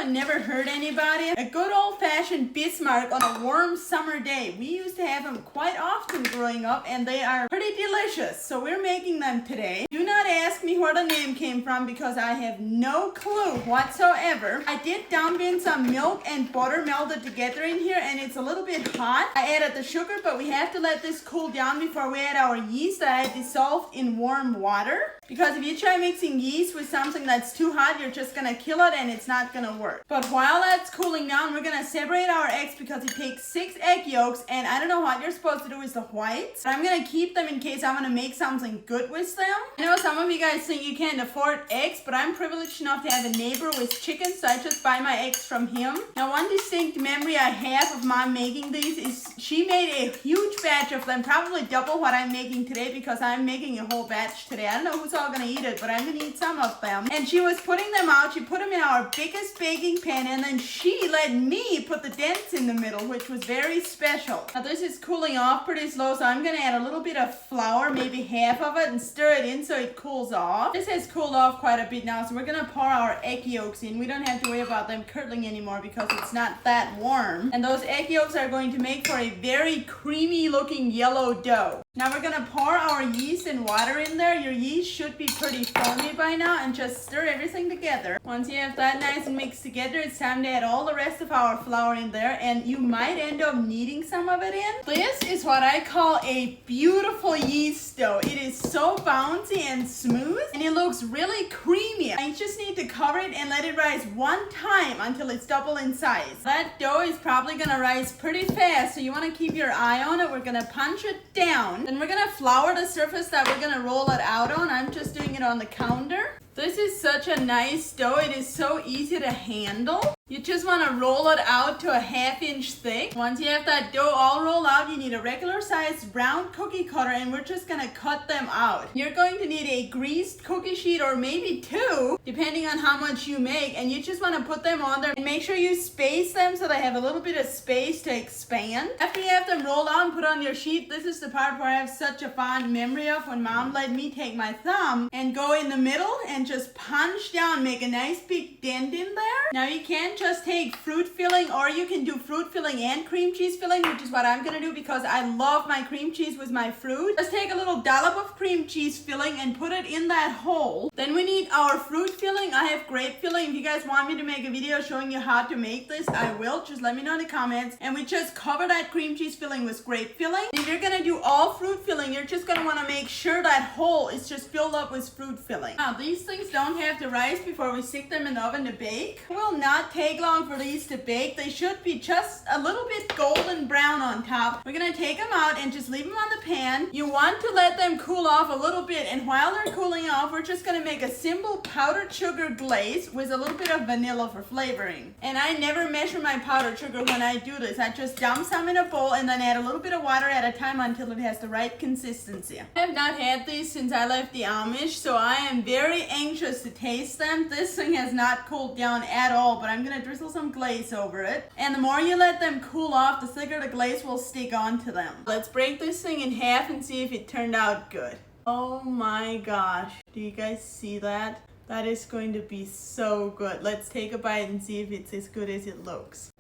have never hurt anybody. A good old-fashioned Bismarck on a warm summer day. We used to have them quite often growing up, and they are pretty delicious. So we're making them today. Do not ask me where the name came from because I have no clue whatsoever. I did dump in some milk and butter melted together in here, and it's a little bit hot. I added the sugar, but we have to let this cool down before we add our yeast that I dissolved in warm water. Because if you try mixing yeast with something that's too hot, you're just gonna kill it and it's not gonna work. But while that's cooling down, we're gonna separate our eggs because it takes 6 egg yolks, and I don't know what you're supposed to do with the whites, but I'm gonna keep them in case I'm gonna make something good with them. I know some of you guys think you can't afford eggs, but I'm privileged enough to have a neighbor with chickens, so I just buy my eggs from him. Now, one distinct memory I have of Mom making these is she made a huge batch of them, probably double what I'm making today because I'm making a whole batch today. I don't know who's all gonna eat it, but I'm gonna eat some of them. And she was putting them out. She put them in our biggest baking pan, and then she let me put the dents in the middle, which was very special. Now this is cooling off pretty slow, so I'm gonna add a little bit of flour, maybe half of it, and stir it in so it cools off. This has cooled off quite a bit now, so we're gonna pour our egg yolks in. We don't have to worry about them curdling anymore because it's not that warm. And those egg yolks are going to make for a very creamy looking yellow dough. Now we're gonna pour our yeast and water in there. Your yeast should be pretty foamy by now, and just stir everything together. Once you have that nice and mixed together, it's time to add all the rest of our flour in there, and you might end up kneading some of it in. This is what I call a beautiful yeast dough. It is so bouncy and smooth, and it looks really creamy. I just need to cover it and let it rise one time until it's double in size. That dough is probably gonna rise pretty fast, so you wanna keep your eye on it. We're gonna punch it down. Then we're gonna flour the surface that we're gonna roll it out on. I'm just doing it on the counter. This is such a nice dough. It is so easy to handle. You just want to roll it out to a 1/2 inch thick. Once you have that dough all rolled out, you need a regular sized round cookie cutter, and we're just going to cut them out. You're going to need a greased cookie sheet or maybe 2, depending on how much you make, and you just want to put them on there and make sure you space them so they have a little bit of space to expand. After you have them rolled out and put on your sheet, this is the part where I have such a fond memory of when Mom let me take my thumb and go in the middle and just punch down, make a nice big dent in there. Now you can just take fruit filling, or you can do fruit filling and cream cheese filling, which is what I'm gonna do because I love my cream cheese with my fruit. Just take a little dollop of cream cheese filling and put it in that hole. Then we need our fruit filling. I have grape filling. If you guys want me to make a video showing you how to make this, I will. Just let me know in the comments. And we just cover that cream cheese filling with grape filling. If you're gonna do all fruit filling, you're just gonna wanna make sure that hole is just filled up with fruit filling. Now these things don't have to rise before we stick them in the oven to bake. It will not take long for these to bake. They should be just a little bit golden brown on top. We're gonna take them out and just leave them on the pan. You want to let them cool off a little bit, and while they're cooling off, we're just gonna make a simple powdered sugar glaze with a little bit of vanilla for flavoring. And I never measure my powdered sugar when I do this. I just dump some in a bowl and then add a little bit of water at a time until it has the right consistency. I have not had these since I left the Amish, so I am very anxious to taste them. This thing has not cooled down at all, but I'm gonna drizzle some glaze over it. And the more you let them cool off, the thicker the glaze will stick onto them. Let's break this thing in half and see if it turned out good. Oh my gosh, do you guys see that? That is going to be so good. Let's take a bite and see if it's as good as it looks.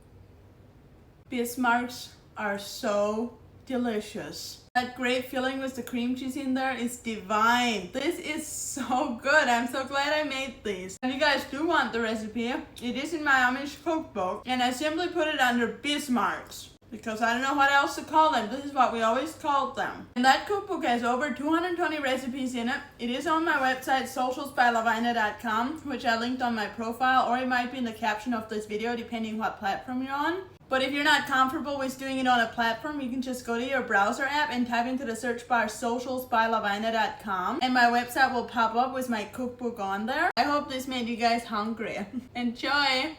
Bismarks are so delicious. That grape filling with the cream cheese in there is divine. This is so good. I'm so glad I made these. If you guys do want the recipe, it is in my Amish cookbook, and I simply put it under Bismarks because I don't know what else to call them. This is what we always called them. And that cookbook has over 220 recipes in it. It is on my website, socialsbylavina.com, which I linked on my profile, or it might be in the caption of this video, depending what platform you're on. But if you're not comfortable with doing it on a platform, you can just go to your browser app and type into the search bar socialsbylavina.com, and my website will pop up with my cookbook on there. I hope this made you guys hungry. Enjoy!